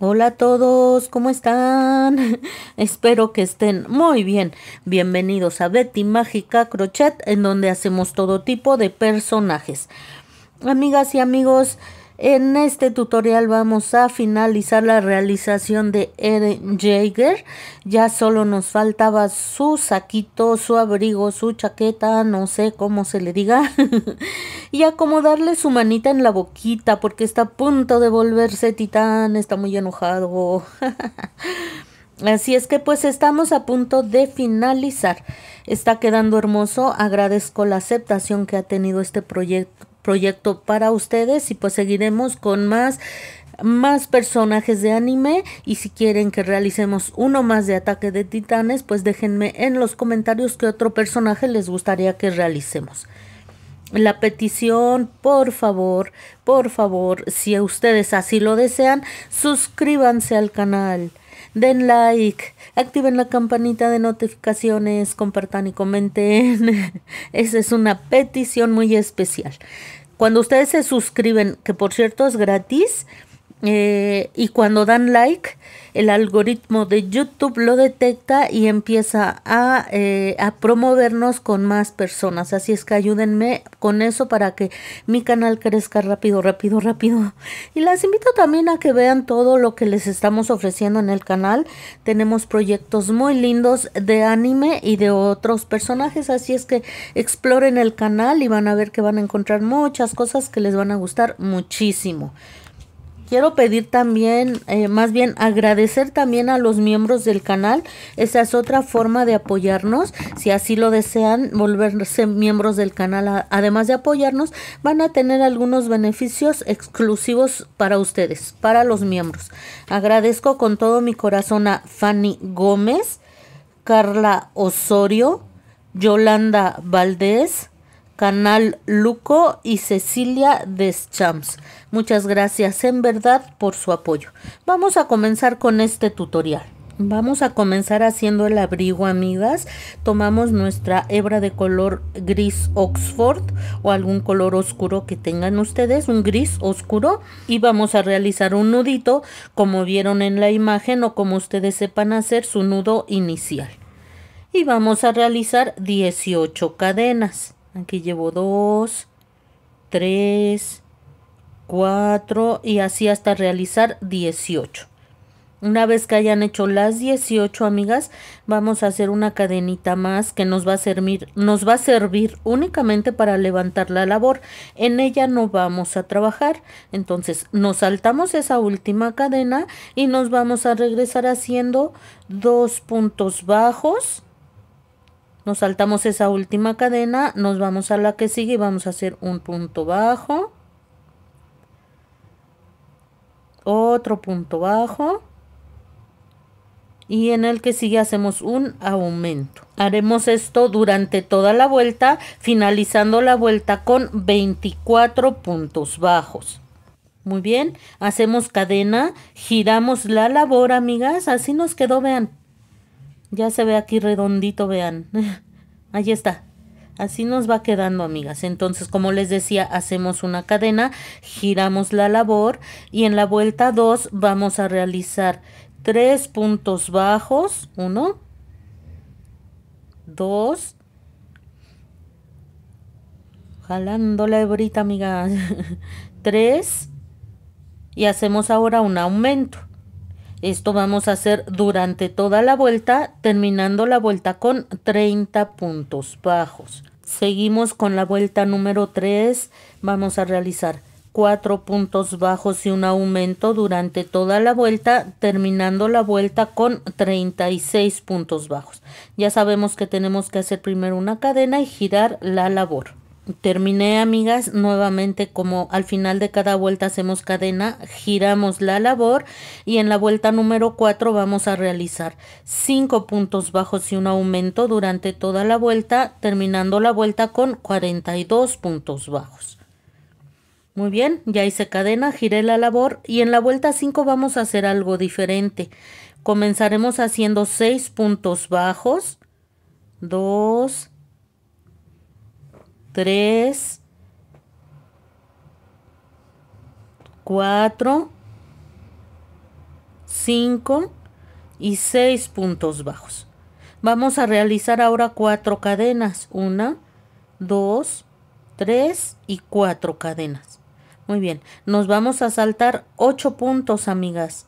Hola a todos, ¿cómo están? Espero que estén muy bien. Bienvenidos a Betty Mágica Crochet, en donde hacemos todo tipo de personajes. Amigas y amigos, en este tutorial vamos a finalizar la realización de Eren Jaeger. Ya solo nos faltaba su saquito, su abrigo, su chaqueta, no sé cómo se le diga. Y acomodarle su manita en la boquita porque está a punto de volverse titán, está muy enojado. Así es que pues estamos a punto de finalizar. Está quedando hermoso. Agradezco la aceptación que ha tenido este proyecto para ustedes y pues seguiremos con más personajes de anime. Y si quieren que realicemos uno más de Ataque de Titanes, pues déjenme en los comentarios qué otro personaje les gustaría que realicemos. La petición, por favor, si ustedes así lo desean, suscríbanse al canal, den like, activen la campanita de notificaciones, compartan y comenten. Esa es una petición muy especial. Cuando ustedes se suscriben, que por cierto es gratis, y cuando dan like, el algoritmo de YouTube lo detecta y empieza a promovernos con más personas. Así es que ayúdenme con eso para que mi canal crezca rápido. Y las invito también a que vean todo lo que les estamos ofreciendo en el canal. Tenemos proyectos muy lindos de anime y de otros personajes. Así es que exploren el canal y van a ver que van a encontrar muchas cosas que les van a gustar muchísimo. Quiero pedir también, más bien agradecer también a los miembros del canal. Esa es otra forma de apoyarnos. Si así lo desean, volverse miembros del canal, además de apoyarnos, van a tener algunos beneficios exclusivos para ustedes, para los miembros. Agradezco con todo mi corazón a Fanny Gómez, Carla Osorio, Yolanda Valdés, Canal Luco y Cecilia Deschamps. Muchas gracias en verdad por su apoyo. Vamos a comenzar con este tutorial. Vamos a comenzar haciendo el abrigo, amigas. Tomamos nuestra hebra de color gris Oxford o algún color oscuro que tengan ustedes, un gris oscuro, y vamos a realizar un nudito como vieron en la imagen o como ustedes sepan hacer su nudo inicial. Y vamos a realizar 18 cadenas. Aquí llevo 2, 3, 4 y así hasta realizar 18. Una vez que hayan hecho las 18, amigas, vamos a hacer una cadenita más que nos va a servir únicamente para levantar la labor. En ella no vamos a trabajar. Entonces nos saltamos esa última cadena y nos vamos a regresar haciendo 2 puntos bajos. Nos saltamos esa última cadena, nos vamos a la que sigue y vamos a hacer un punto bajo, otro punto bajo y en el que sigue hacemos un aumento. Haremos esto durante toda la vuelta, finalizando la vuelta con 24 puntos bajos. Muy bien, hacemos cadena, giramos la labor, amigas, así nos quedó, vean. Ya se ve aquí redondito, vean. Ahí está. Así nos va quedando, amigas. Entonces, como les decía, hacemos una cadena, giramos la labor y en la vuelta 2 vamos a realizar 3 puntos bajos. 1, 2. Jalando la hebrita, amigas. 3. Y hacemos ahora un aumento. Esto vamos a hacer durante toda la vuelta, terminando la vuelta con 30 puntos bajos. Seguimos con la vuelta número 3. Vamos a realizar 4 puntos bajos y un aumento durante toda la vuelta, terminando la vuelta con 36 puntos bajos. Ya sabemos que tenemos que hacer primero una cadena y girar la labor. Terminé, amigas, nuevamente como al final de cada vuelta hacemos cadena, giramos la labor y en la vuelta número 4 vamos a realizar 5 puntos bajos y un aumento durante toda la vuelta, terminando la vuelta con 42 puntos bajos. Muy bien, ya hice cadena, giré la labor y en la vuelta 5 vamos a hacer algo diferente. Comenzaremos haciendo 6 puntos bajos, 2, 3, 4, 5 y 6 puntos bajos. Vamos a realizar ahora 4 cadenas, 1, 2, 3 y 4 cadenas. Muy bien, nos vamos a saltar 8 puntos, amigas.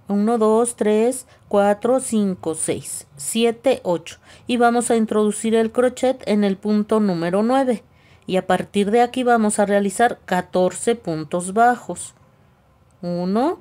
1, 2, 3, 4, 5, 6, 7, 8. Y vamos a introducir el crochet en el punto número 9. Y a partir de aquí vamos a realizar 14 puntos bajos. 1.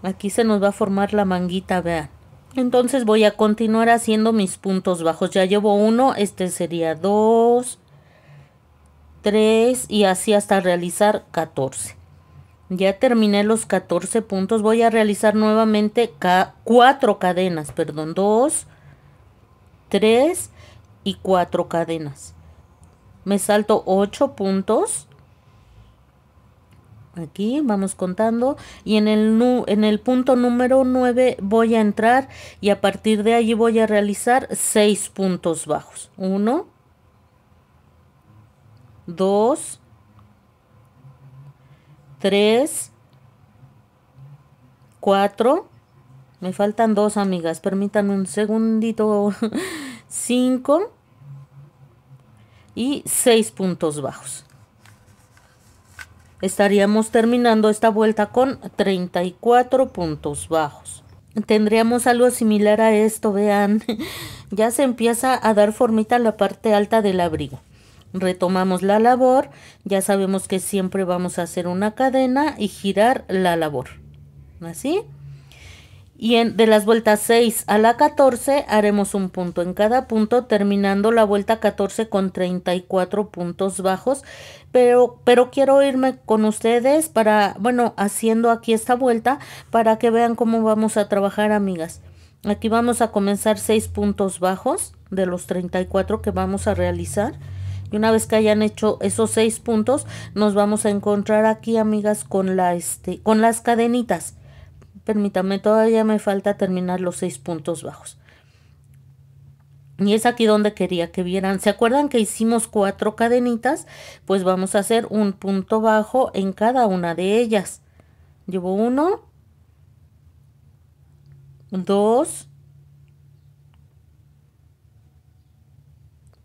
Aquí se nos va a formar la manguita, vean. Entonces voy a continuar haciendo mis puntos bajos. Ya llevo 1, este sería 2, 3 y así hasta realizar 14. Ya terminé los 14 puntos. Voy a realizar nuevamente 4 cadenas, perdón, 2, 3 y 4 cadenas. Me salto 8 puntos. Aquí vamos contando y en el punto número 9 voy a entrar y a partir de allí voy a realizar 6 puntos bajos. 1, 2, 3, 4, me faltan 2, amigas, permítanme un segundito, 5 y 6 puntos bajos. Estaríamos terminando esta vuelta con 34 puntos bajos. Tendríamos algo similar a esto, vean, ya se empieza a dar formita la parte alta del abrigo. Retomamos la labor, ya sabemos que siempre vamos a hacer una cadena y girar la labor, así. Y de las vueltas 6 a la 14 haremos un punto en cada punto, terminando la vuelta 14 con 34 puntos bajos. Pero quiero irme con ustedes para, bueno, haciendo aquí esta vuelta para que vean cómo vamos a trabajar, amigas. Aquí vamos a comenzar 6 puntos bajos de los 34 que vamos a realizar. Y una vez que hayan hecho esos 6 puntos, nos vamos a encontrar aquí, amigas, con las cadenitas. Permítanme, todavía me falta terminar los 6 puntos bajos. Y es aquí donde quería que vieran. ¿Se acuerdan que hicimos 4 cadenitas? Pues vamos a hacer un punto bajo en cada una de ellas. Llevo 1, 2,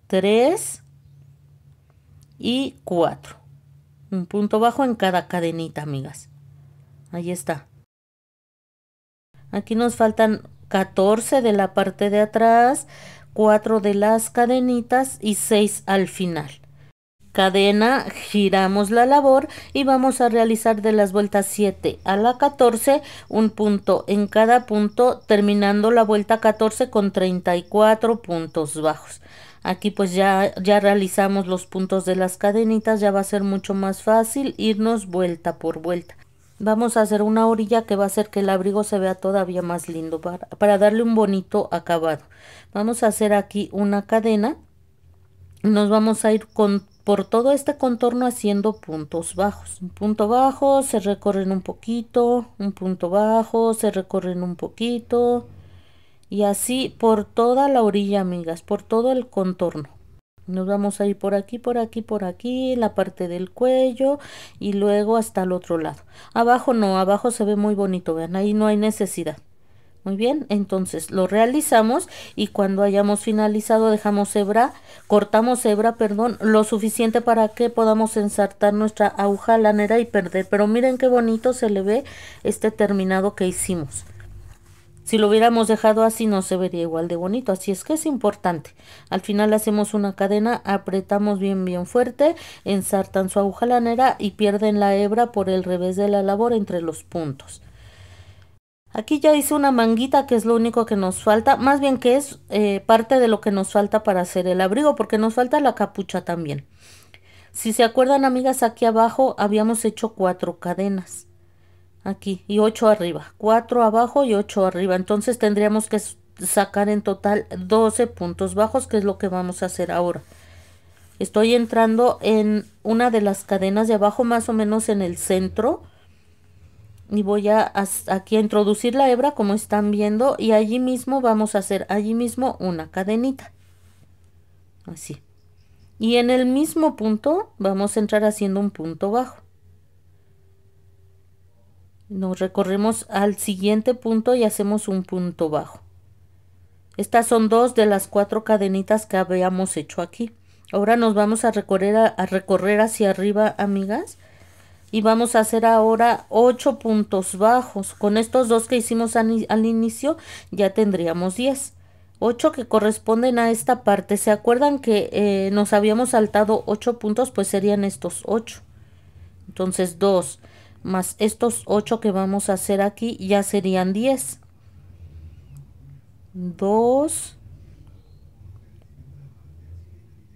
3 y 4. Un punto bajo en cada cadenita, amigas. Ahí está. Aquí nos faltan 14 de la parte de atrás, 4 de las cadenitas y 6 al final. Cadena, giramos la labor y vamos a realizar de las vueltas 7 a la 14 un punto en cada punto, terminando la vuelta 14 con 34 puntos bajos. Aquí pues ya realizamos los puntos de las cadenitas, ya va a ser mucho más fácil irnos vuelta por vuelta. Vamos a hacer una orilla que va a hacer que el abrigo se vea todavía más lindo para darle un bonito acabado. Vamos a hacer aquí una cadena. Nos vamos a ir por todo este contorno haciendo puntos bajos. Un punto bajo, se recorren un poquito, un punto bajo, se recorren un poquito. Y así por toda la orilla, amigas, por todo el contorno. Nos vamos a ir por aquí, por aquí, por aquí, la parte del cuello y luego hasta el otro lado. Abajo no, abajo se ve muy bonito, vean, ahí no hay necesidad. Muy bien, entonces lo realizamos y cuando hayamos finalizado dejamos cortamos hebra, perdón, lo suficiente para que podamos ensartar nuestra aguja lanera y perder. Pero miren qué bonito se le ve este terminado que hicimos. Si lo hubiéramos dejado así no se vería igual de bonito, así es que es importante. Al final hacemos una cadena, apretamos bien fuerte, ensartan su aguja lanera y pierden la hebra por el revés de la labor entre los puntos. Aquí ya hice una manguita que es lo único que nos falta, más bien que es parte de lo que nos falta para hacer el abrigo, porque nos falta la capucha también. Si se acuerdan, amigas, aquí abajo habíamos hecho 4 cadenas. Aquí y 8 arriba, 4 abajo y 8 arriba, entonces tendríamos que sacar en total 12 puntos bajos, que es lo que vamos a hacer ahora. Estoy entrando en una de las cadenas de abajo, más o menos en el centro, y voy aquí a introducir la hebra, como están viendo, y allí mismo vamos a hacer allí mismo una cadenita, así. Y en el mismo punto vamos a entrar haciendo un punto bajo. Nos recorremos al siguiente punto y hacemos un punto bajo. Estas son 2 de las 4 cadenitas que habíamos hecho aquí. Ahora nos vamos a recorrer hacia arriba, amigas, y vamos a hacer ahora 8 puntos bajos. Con estos 2 que hicimos al inicio ya tendríamos 10. 8 que corresponden a esta parte. ¿Se acuerdan que nos habíamos saltado 8 puntos? Pues serían estos 8. Entonces 2 más estos 8 que vamos a hacer aquí ya serían 10. 2.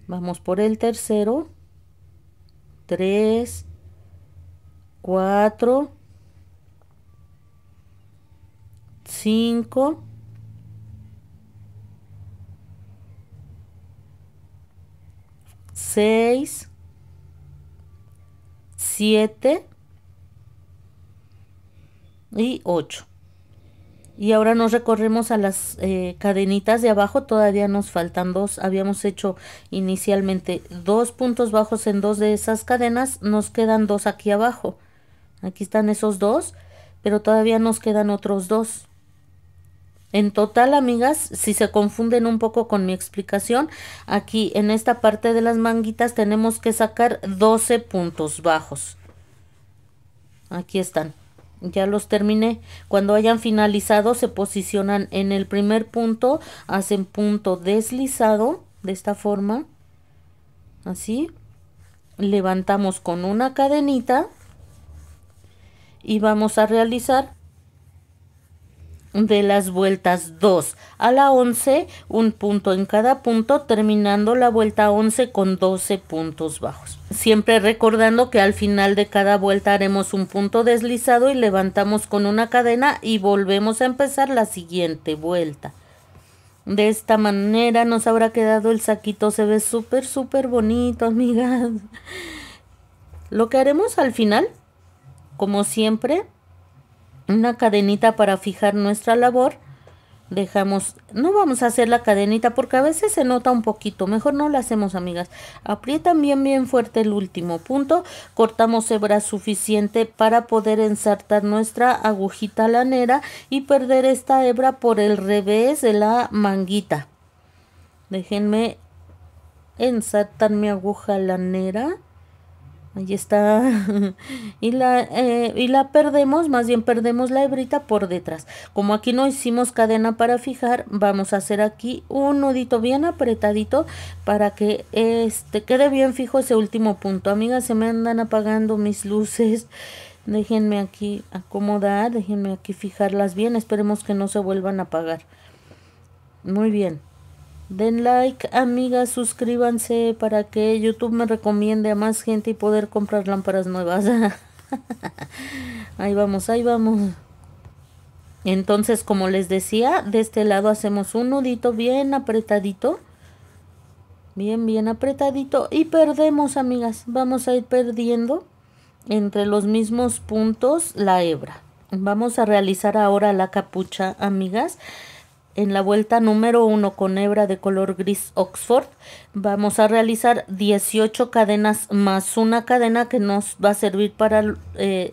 Vamos por el tercero. 3. 4. 5. 6. 7 y 8. Y ahora nos recorremos a las cadenitas de abajo. Todavía nos faltan 2. Habíamos hecho inicialmente 2 puntos bajos en 2 de esas cadenas. Nos quedan 2 aquí abajo. Aquí están esos 2, pero todavía nos quedan otros 2. En total, amigas, si se confunden un poco con mi explicación, aquí en esta parte de las manguitas tenemos que sacar 12 puntos bajos. Aquí están. Ya los terminé. Cuando hayan finalizado, se posicionan en el primer punto, hacen punto deslizado de esta forma, así. Levantamos con una cadenita y vamos a realizar de las vueltas 2 a la 11 un punto en cada punto, terminando la vuelta 11 con 12 puntos bajos. Siempre recordando que al final de cada vuelta haremos un punto deslizado y levantamos con una cadena y volvemos a empezar la siguiente vuelta. De esta manera nos habrá quedado el saquito. Se ve súper bonito, amigas. Lo que haremos al final, como siempre, una cadenita para fijar nuestra labor. Dejamos, no vamos a hacer la cadenita porque a veces se nota un poquito, mejor no la hacemos, amigas. Aprietan bien fuerte el último punto, cortamos hebra suficiente para poder ensartar nuestra agujita lanera y perder esta hebra por el revés de la manguita. Déjenme ensartar mi aguja lanera. Ahí está. y la perdemos, más bien perdemos la hebrita por detrás. Como aquí no hicimos cadena para fijar, vamos a hacer aquí un nudito bien apretadito para que quede bien fijo ese último punto. Amigas, se me andan apagando mis luces. Déjenme aquí acomodar, déjenme aquí fijarlas bien. Esperemos que no se vuelvan a apagar. Muy bien. Den like, amigas, suscríbanse para que YouTube me recomiende a más gente y poder comprar lámparas nuevas. Ahí vamos, ahí vamos. Entonces, como les decía, de este lado hacemos un nudito bien apretadito. Bien apretadito. Y perdemos, amigas. Vamos a ir perdiendo entre los mismos puntos la hebra. Vamos a realizar ahora la capucha, amigas. En la vuelta número 1 con hebra de color gris Oxford vamos a realizar 18 cadenas más una cadena que nos va a servir para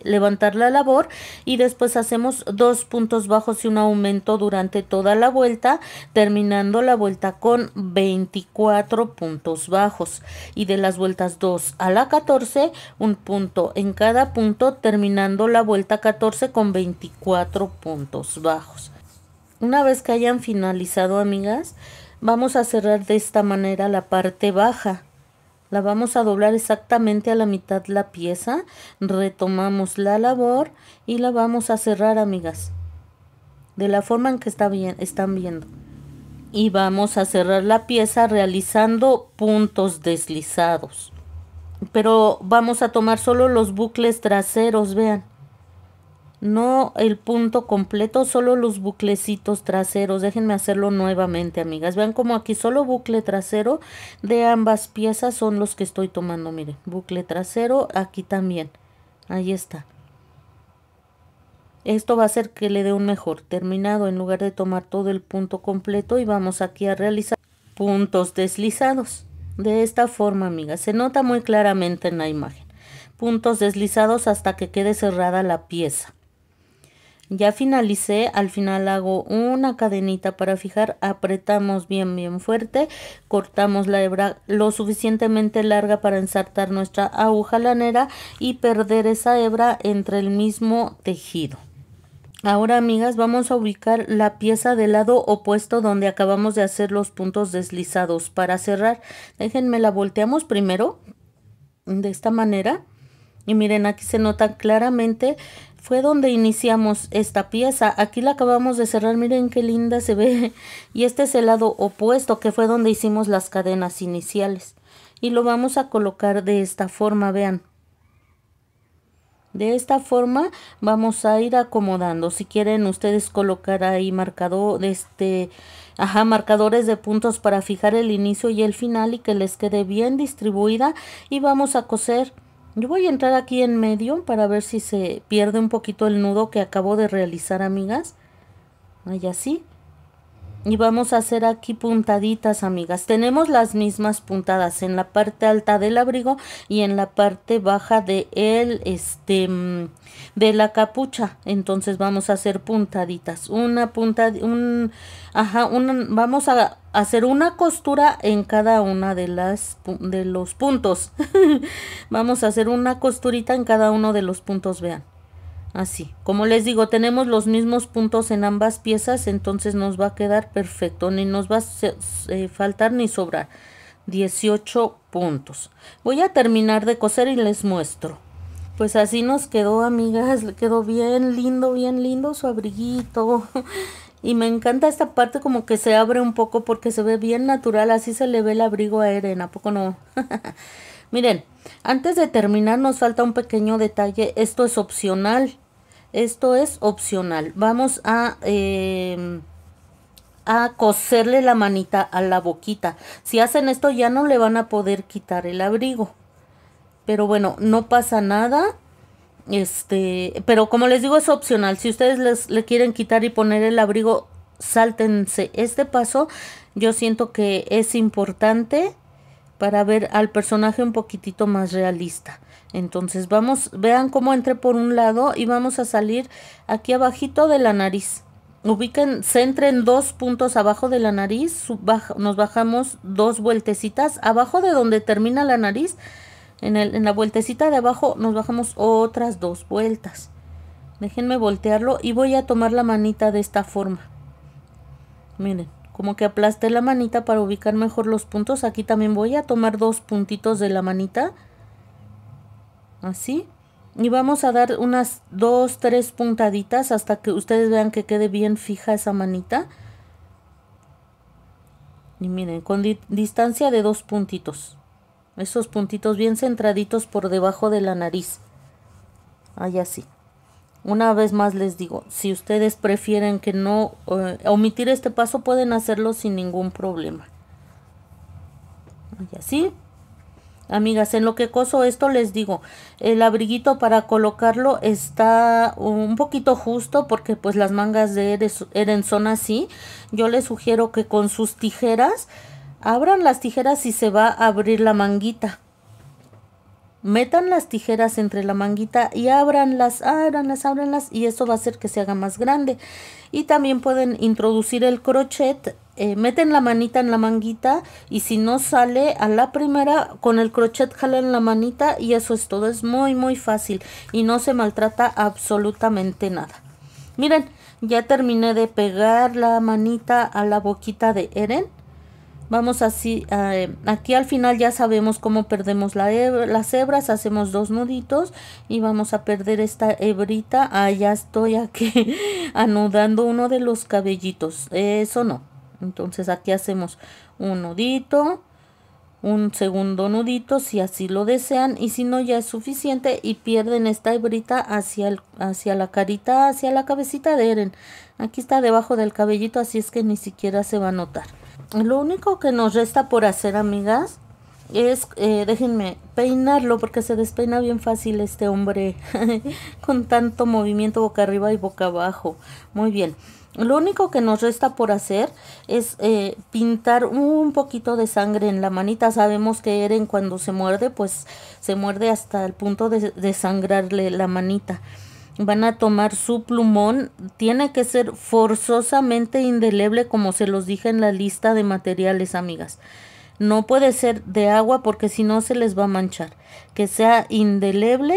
levantar la labor, y después hacemos 2 puntos bajos y un aumento durante toda la vuelta, terminando la vuelta con 24 puntos bajos, y de las vueltas 2 a la 14 un punto en cada punto, terminando la vuelta 14 con 24 puntos bajos. Una vez que hayan finalizado, amigas, vamos a cerrar de esta manera la parte baja. La vamos a doblar exactamente a la mitad la pieza. Retomamos la labor y la vamos a cerrar, amigas. De la forma en que están viendo. Y vamos a cerrar la pieza realizando puntos deslizados. Pero vamos a tomar solo los bucles traseros, vean. no el punto completo, solo los buclecitos traseros. Déjenme hacerlo nuevamente, amigas. Vean como aquí solo bucle trasero de ambas piezas son los que estoy tomando. Miren, bucle trasero, aquí también. Ahí está. Esto va a hacer que le dé un mejor terminado en lugar de tomar todo el punto completo, y vamos aquí a realizar puntos deslizados. De esta forma, amigas, se nota muy claramente en la imagen. Puntos deslizados hasta que quede cerrada la pieza. Ya finalicé, al final hago una cadenita para fijar, apretamos bien fuerte, cortamos la hebra lo suficientemente larga para ensartar nuestra aguja lanera y perder esa hebra entre el mismo tejido. Ahora, amigas, vamos a ubicar la pieza del lado opuesto donde acabamos de hacer los puntos deslizados. Para cerrar, déjenme la volteamos primero de esta manera y miren, aquí se nota claramente, fue donde iniciamos esta pieza. Aquí la acabamos de cerrar, miren qué linda se ve. Y este es el lado opuesto, que fue donde hicimos las cadenas iniciales. Y lo vamos a colocar de esta forma, vean. De esta forma vamos a ir acomodando. Si quieren ustedes colocar ahí marcadores de puntos para fijar el inicio y el final y que les quede bien distribuida, y vamos a coser. Yo voy a entrar aquí en medio para ver si se pierde un poquito el nudo que acabo de realizar, amigas. Ahí así. Y vamos a hacer aquí puntaditas, amigas. Tenemos las mismas puntadas en la parte alta del abrigo y en la parte baja de de la capucha. Entonces vamos a hacer puntaditas. Vamos a hacer una costura en cada una de los puntos. Vamos a hacer una costurita en cada uno de los puntos, vean. Así, como les digo, tenemos los mismos puntos en ambas piezas, entonces nos va a quedar perfecto, ni nos va a faltar ni sobrar. 18 puntos. Voy a terminar de coser y les muestro. Pues así nos quedó, amigas, le quedó bien lindo su abriguito. Y me encanta esta parte como que se abre un poco porque se ve bien natural, así se le ve el abrigo a Eren, ¿a poco no? Miren, antes de terminar nos falta un pequeño detalle, esto es opcional. Esto es opcional. Vamos a coserle la manita a la boquita. Si hacen esto ya no le van a poder quitar el abrigo. Pero bueno, no pasa nada. Pero como les digo, es opcional. Si ustedes le quieren quitar y poner el abrigo, sáltense este paso. Yo siento que es importante para ver al personaje un poquitito más realista. Entonces vean cómo entré por un lado y vamos a salir aquí abajito de la nariz. Centren 2 puntos abajo de la nariz, nos bajamos 2 vueltecitas abajo de donde termina la nariz. En la vueltecita de abajo nos bajamos otras 2 vueltas. Déjenme voltearlo y voy a tomar la manita de esta forma. Miren, como que aplasté la manita para ubicar mejor los puntos. Aquí también voy a tomar 2 puntitos de la manita. Así. Y vamos a dar unas 2-3 puntaditas hasta que ustedes vean que quede bien fija esa manita. Y miren, con distancia de 2 puntitos. Esos puntitos bien centraditos por debajo de la nariz. Ahí así. Una vez más les digo, si ustedes prefieren que no omitir este paso, pueden hacerlo sin ningún problema. Ahí así. Amigas, en lo que coso esto les digo, el abriguito para colocarlo está un poquito justo porque pues las mangas de Eren son así. Yo les sugiero que con sus tijeras, abran las tijeras y se va a abrir la manguita. Metan las tijeras entre la manguita y ábranlas y eso va a hacer que se haga más grande. Y también pueden introducir el crochet, meten la manita en la manguita y si no sale a la primera, con el crochet jalan la manita y eso es todo. Es muy fácil y no se maltrata absolutamente nada. Miren, ya terminé de pegar la manita a la boquita de Eren. Vamos así, aquí al final ya sabemos cómo perdemos las hebras, hacemos 2 nuditos y vamos a perder esta hebrita. Ya estoy aquí anudando uno de los cabellitos, eso no. Entonces aquí hacemos un nudito, un segundo nudito si así lo desean, y si no ya es suficiente y pierden esta hebrita hacia la carita, hacia la cabecita de Eren. Aquí está debajo del cabellito, así es que ni siquiera se va a notar. Lo único que nos resta por hacer, amigas, es, déjenme peinarlo porque se despeina bien fácil este hombre con tanto movimiento boca arriba y boca abajo. Muy bien. Lo único que nos resta por hacer es pintar un poquito de sangre en la manita. Sabemos que Eren cuando se muerde, pues se muerde hasta el punto de sangrarle la manita. Van a tomar su plumón, tiene que ser forzosamente indeleble, como se los dije en la lista de materiales, amigas. No puede ser de agua porque si no se les va a manchar. Que sea indeleble.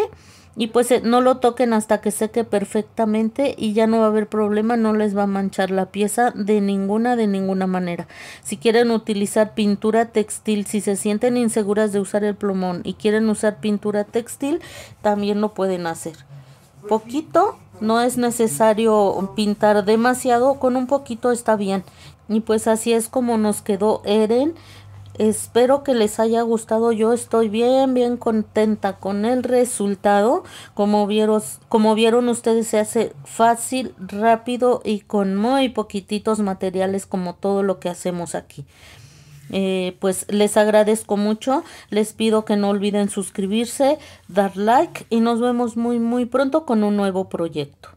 Y pues no lo toquen hasta que seque perfectamente y ya no va a haber problema, no les va a manchar la pieza de ninguna manera. Si quieren utilizar pintura textil, si se sienten inseguras de usar el plumón y quieren usar pintura textil, también lo pueden hacer. Poquito, no es necesario pintar demasiado, con un poquito está bien. Y pues así es como nos quedó Eren. Espero que les haya gustado. Yo estoy bien contenta con el resultado. Como vieron ustedes, se hace fácil, rápido y con muy poquititos materiales, como todo lo que hacemos aquí. Pues les agradezco mucho. Les pido que no olviden suscribirse, dar like y nos vemos muy pronto con un nuevo proyecto.